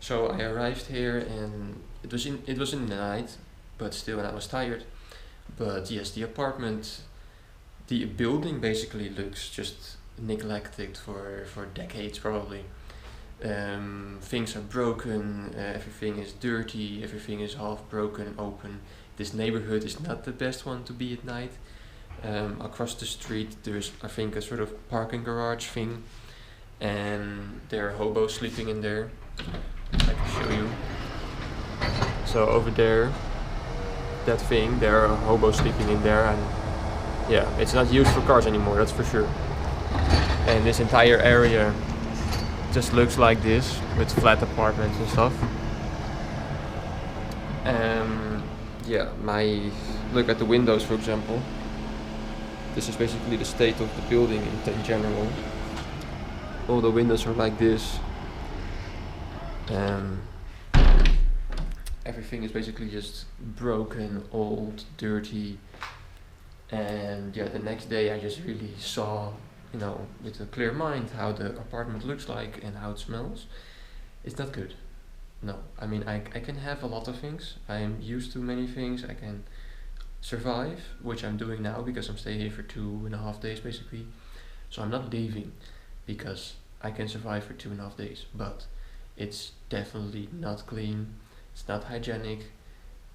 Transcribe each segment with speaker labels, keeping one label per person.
Speaker 1: So I arrived here and it was in the night, but still, and I was tired. But yes, the apartment, the building basically looks just neglected for decades probably. Things are broken, everything is dirty, everything is half broken, open. This neighborhood is not the best one to be at night. Across the street, there's I think a sort of parking garage thing, and there are hobos sleeping in there. I can show you. So over there, that thing, there are hobos sleeping in there, and yeah, it's not used for cars anymore, that's for sure. And this entire area just looks like this, with flat apartments and stuff. Yeah, look at the windows, for example. This is basically the state of the building in general. All the windows are like this. Everything is basically just broken, old, dirty. And yeah, the next day I just really saw, with a clear mind, how the apartment looks like and how it smells. It's not good. No, I mean, I can have a lot of things. I am used to many things. I can survive, which I'm doing now because I'm staying here for 2.5 days basically. So I'm not leaving because I can survive for 2.5 days. But it's definitely not clean. It's not hygienic,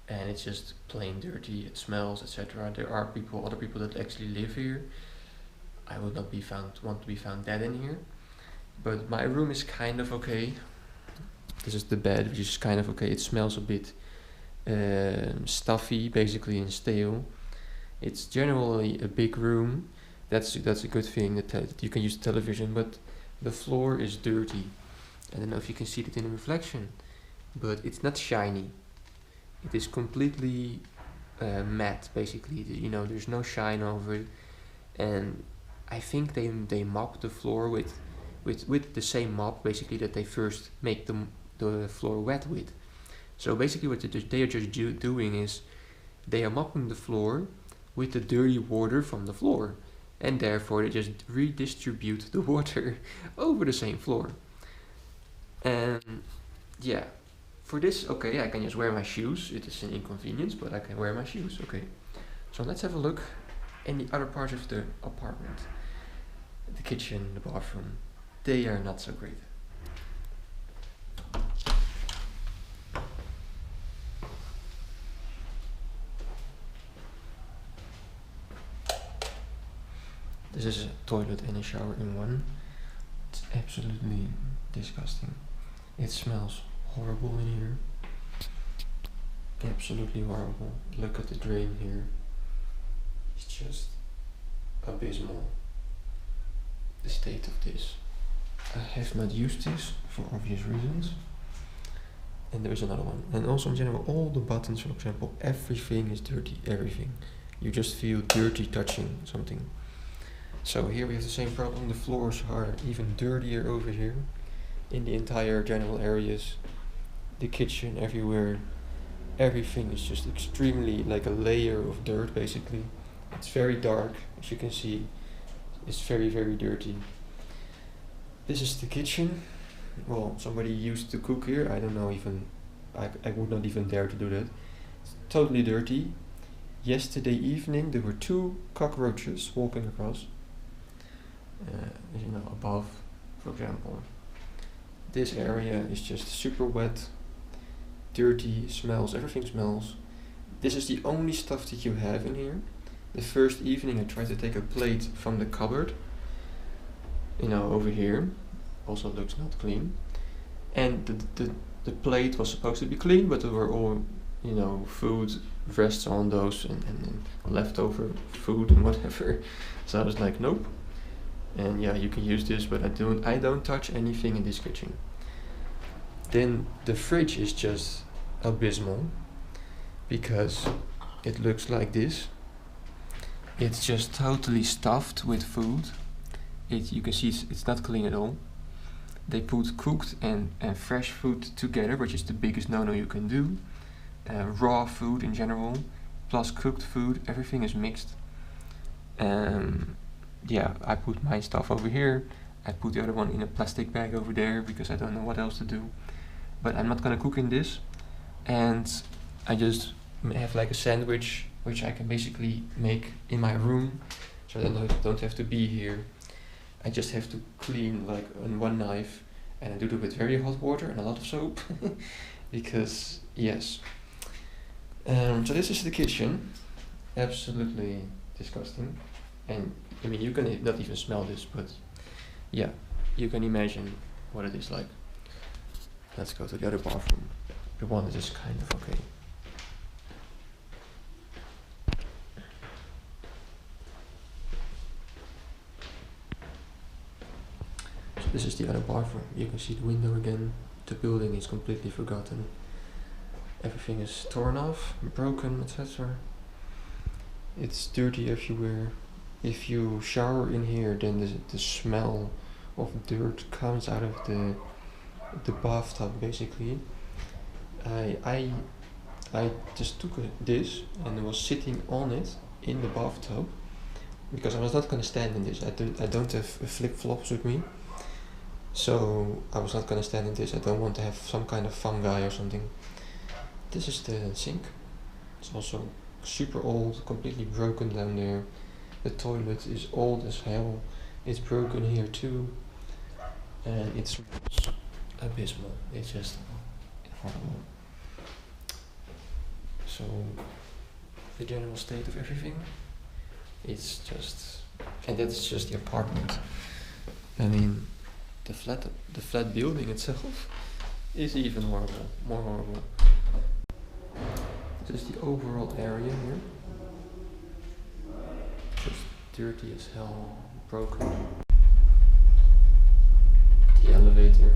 Speaker 1: and it's just plain dirty. It smells, etc. There are other people that actually live here. I would not want to be found dead in here. But my room is kind of okay. This is the bed, which is kind of okay. It smells a bit stuffy, basically, and stale. It's generally a big room. That's a good thing that you can use the television, but the floor is dirty. I don't know if you can see it in the reflection, but it's not shiny. It is completely matte, basically. There's no shine over it, and I think they mop the floor with the same mop, basically, that they first make the floor wet with. So basically what they are just doing is they are mopping the floor with the dirty water from the floor, and therefore they just redistribute the water over the same floor. And yeah, for this, okay, I can just wear my shoes. It is an inconvenience, but I can wear my shoes, okay. So let's have a look in the other parts of the apartment. The kitchen, the bathroom, they are not so great. This is a toilet and a shower in one. It's absolutely disgusting. It smells horrible in here. Absolutely horrible. Look at the drain here. It's just abysmal. The state of this. I have not used this for obvious reasons. And there is another one. And also in general, all the buttons, for example, everything is dirty. Everything. You just feel dirty touching something. So here we have the same problem. The floors are even dirtier over here. In the entire general areas. The kitchen, everywhere. Everything is just extremely like a layer of dirt, basically. It's very dark, as you can see. It's very, very dirty. This is the kitchen. Well, somebody used to cook here. I don't know even. I would not even dare to do that. It's totally dirty. Yesterday evening there were 2 cockroaches walking across. Above, for example. This area is just super wet, dirty, smells, everything smells. This is the only stuff that you have in here. The first evening I tried to take a plate from the cupboard, over here. Also looks not clean. And the plate was supposed to be clean, but there were all, food rests on those and leftover food and whatever. So I was like, nope. And yeah, you can use this, but I don't touch anything in this kitchen. Then the fridge is just abysmal because it looks like this. It's just totally stuffed with food. You can see it's not clean at all. They put cooked and fresh food together, which is the biggest no-no you can do. Raw food in general, plus cooked food, everything is mixed. Yeah, I put my stuff over here. I put the other one in a plastic bag over there because I don't know what else to do. but I'm not gonna cook in this, and I just have like a sandwich which I can basically make in my room, so that I don't have to be here. I just have to clean like on one knife, and I do it with very hot water and a lot of soap, because yes. So this is the kitchen, absolutely disgusting, and I mean you can not even smell this, but yeah, you can imagine what it is like. Let's go to the other bathroom, the one that is kind of okay. So this is the other bathroom. You can see the window again. The building is completely forgotten. Everything is torn off, broken, etc. It's dirty everywhere. If you shower in here, then the smell of dirt comes out of the bathtub basically. I just took this and was sitting on it in the bathtub because I was not gonna stand in this. I don't have flip flops with me, so I was not gonna stand in this. I don't want to have some kind of fungi or something. This is the sink. It's also super old, completely broken down there. The toilet is old as hell. It's broken here too, and it smells abysmal. It's just horrible. So the general state of everything, it's just, and that's just the apartment. I mean, the flat building itself is even horrible, more horrible. This is the overall area here. Just dirty as hell, broken. The elevator.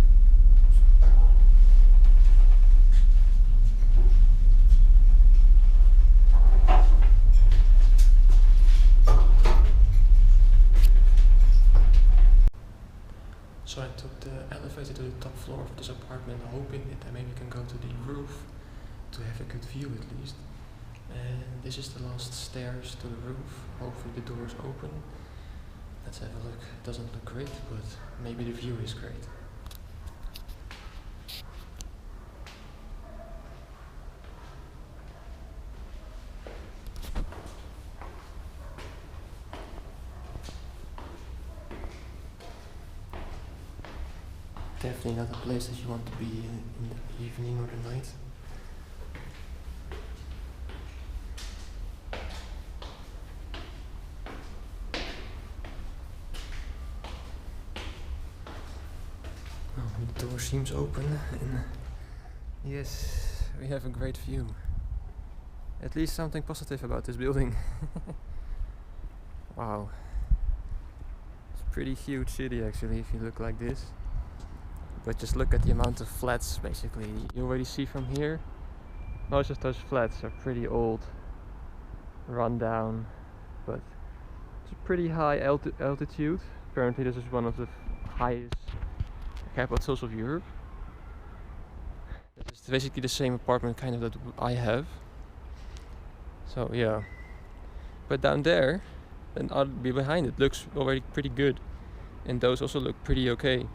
Speaker 1: So I took the elevator to the top floor of this apartment, hoping that I maybe can go to the roof to have a good view at least. And this is the last stairs to the roof. Hopefully the door is open. Let's have a look. It doesn't look great, but maybe the view is great. Definitely not a place that you want to be in the evening or the night. The door seems open, and yes, we have a great view. At least something positive about this building. Wow. It's a pretty huge city actually if you look like this. But just look at the amount of flats basically. You already see from here, most of those flats are pretty old, run down, but it's a pretty high altitude. Apparently this is one of the highest capitals of Europe. It's basically the same apartment kind of that I have. So yeah. But down there, and behind it looks already pretty good. And those also look pretty okay.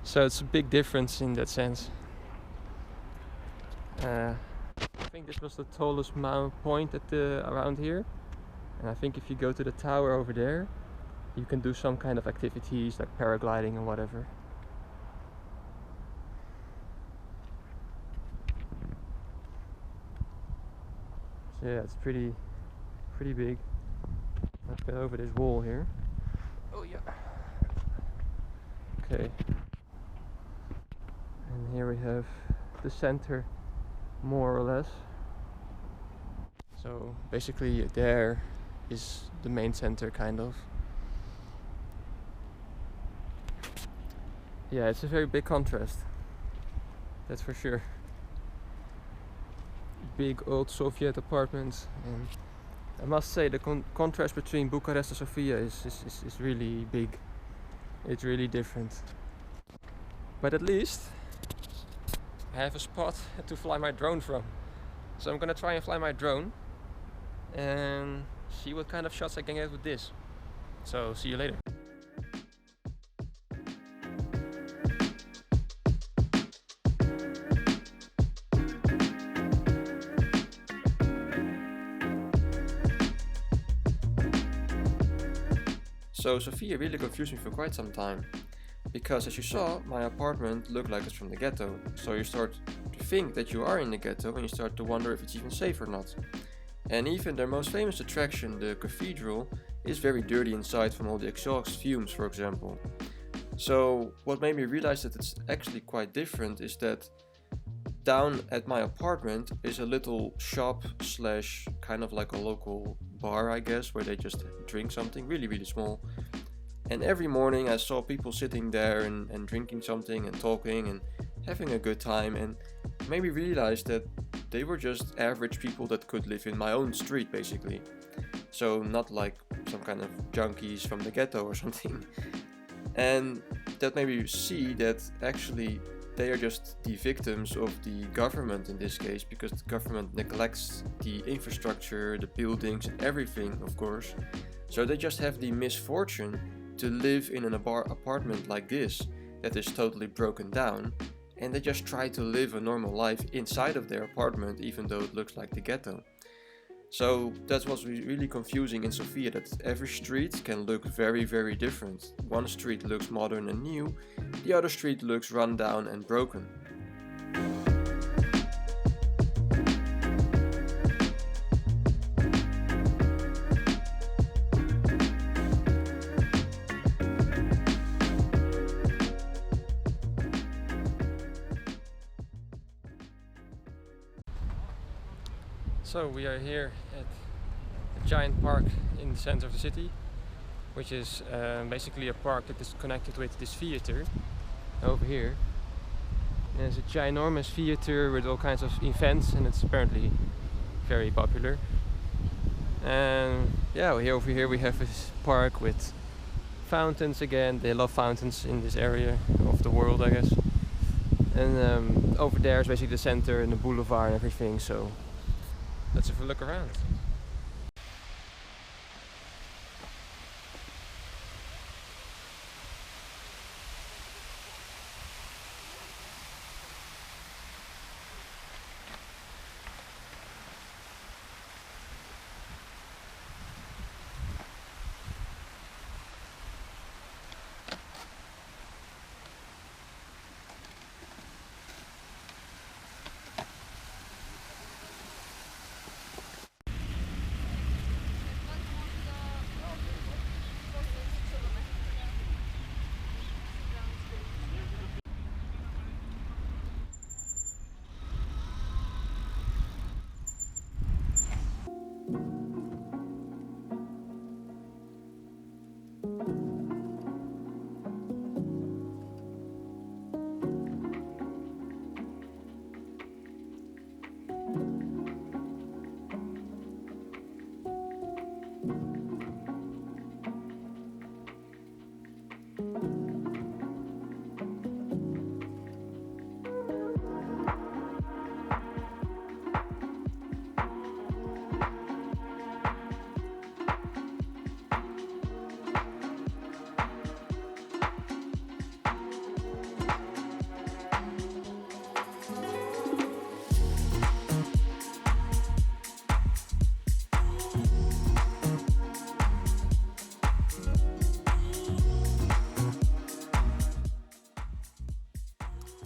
Speaker 1: So it's a big difference in that sense. I think this was the tallest point at around here. And I think if you go to the tower over there, you can do some kind of activities like paragliding and whatever. So yeah, it's pretty big. Let's go over this wall here. Oh yeah. Okay. And here we have the center, more or less. So basically there is the main center kind of. Yeah, it's a very big contrast. That's for sure. Big old Soviet apartments, and I must say the contrast between Bucharest and Sofia is really big. It's really different. But at least I have a spot to fly my drone from. So I'm gonna try and fly my drone and see what kind of shots I can get with this. So see you later. So Sofia really confused me for quite some time, because as you saw, my apartment looked like it's from the ghetto, so you start to think that you are in the ghetto and you start to wonder if it's even safe or not. And even their most famous attraction, the cathedral, is very dirty inside from all the exhaust fumes, for example. So what made me realize that it's actually quite different is that down at my apartment is a little shop slash kind of like a local bar, I guess, where they just drink something really, really small. And every morning I saw people sitting there and drinking something and talking and having a good time, and made me realize that they were just average people that could live in my own street, basically. So not like some kind of junkies from the ghetto or something. And that made me see that actually they are just the victims of the government in this case, because the government neglects the infrastructure, the buildings and everything, of course. So they just have the misfortune to live in an apartment like this that is totally broken down, and they just try to live a normal life inside of their apartment even though it looks like the ghetto. So that was really confusing in Sofia, that every street can look very, very different. One street looks modern and new, the other street looks run down and broken. So we are here at a giant park in the center of the city, which is basically a park that is connected with this theater over here. And it's a ginormous theater with all kinds of events, and it's apparently very popular. And yeah, over here we have this park with fountains again. They love fountains in this area of the world, I guess. And over there is basically the center and the boulevard and everything. So let's have a look around.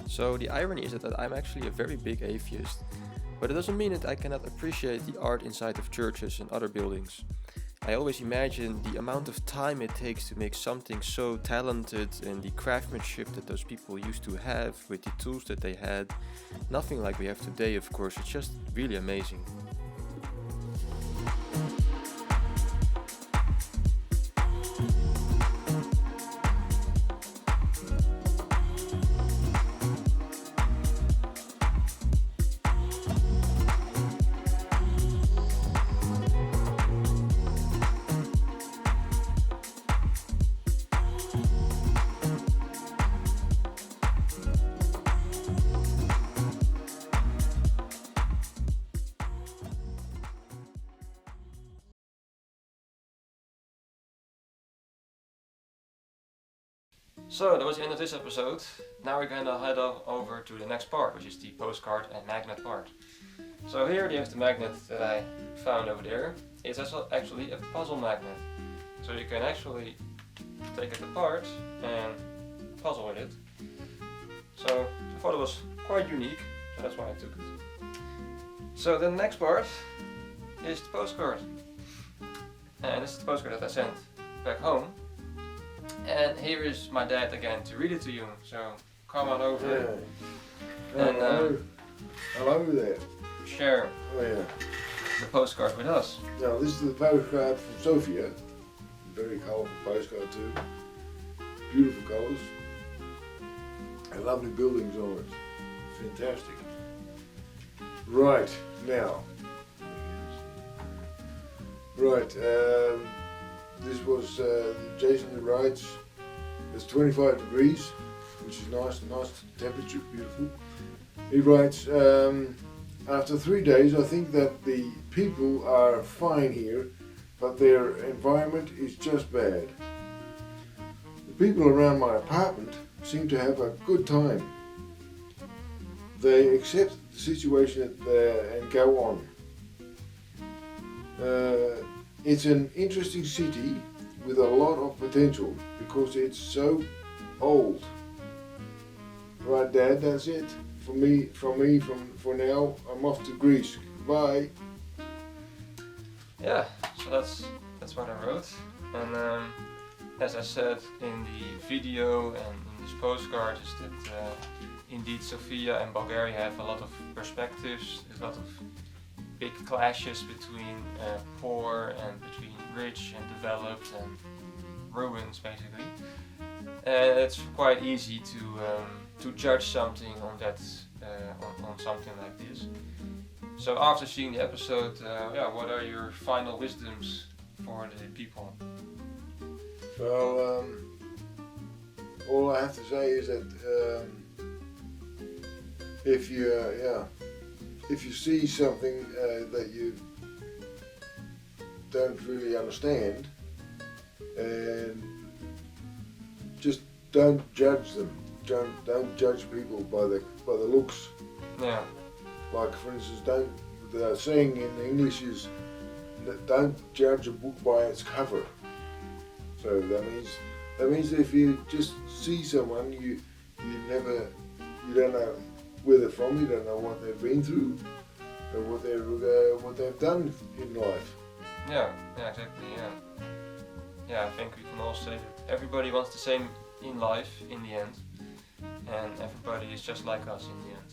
Speaker 1: So the irony is that I'm actually a very big atheist, but it doesn't mean that I cannot appreciate the art inside of churches and other buildings. I always imagine the amount of time it takes to make something so talented, and the craftsmanship that those people used to have with the tools that they had. Nothing like we have today, of course. It's just really amazing. So that was the end of this episode. Now we're gonna head over to the next part, which is the postcard and magnet part. So here you have the magnet that I found over there. It's actually a puzzle magnet. So you can actually take it apart and puzzle with it. So I thought it was quite unique, so that's why I took it. So the next part is the postcard. And this is the postcard that I sent back home. And here is my dad again to read it to you, so come on over.
Speaker 2: Yeah.
Speaker 1: And
Speaker 2: hello there.
Speaker 1: share
Speaker 2: Yeah.
Speaker 1: the postcard with us.
Speaker 2: Now this is the postcard from Sofia. Very colourful postcard too. Beautiful colours. And lovely buildings on it. Fantastic. Right, now. Right, this was Jason who writes. It's 25 degrees, which is nice temperature, beautiful. He writes, after 3 days I think that the people are fine here, but their environment is just bad. The people around my apartment seem to have a good time. They accept the situation and go on. It's an interesting city with a lot of potential because it's so old. Right, Dad, that's it. For now, I'm off to Greece. Bye.
Speaker 1: Yeah, so that's what I wrote. And as I said in the video and in this postcard, is that indeed Sofia and Bulgaria have a lot of perspectives, a lot of big clashes between poor and between rich and developed and ruins, basically. And it's quite easy to judge something on that on something like this. So after seeing the episode, what are your final wisdoms for the people?
Speaker 2: Well, all I have to say is that if you see something that you don't really understand, and just don't judge them. Don't judge people by the looks.
Speaker 1: Yeah.
Speaker 2: Like for instance, the saying in English is that don't judge a book by its cover. So that means if you just see someone, you don't know where they're from, you don't know what they've been through, or what they've done in life.
Speaker 1: Yeah, exactly. Yeah, I think we can all say that everybody wants the same in life in the end, and everybody is just like us in the end.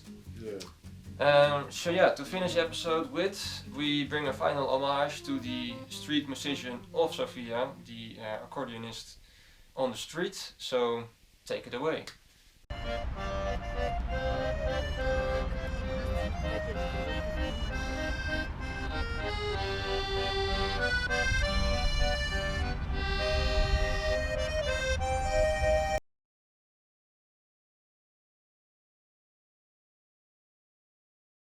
Speaker 2: Yeah.
Speaker 1: To finish the episode with, we bring a final homage to the street musician of Sofia, the accordionist on the street. So take it away.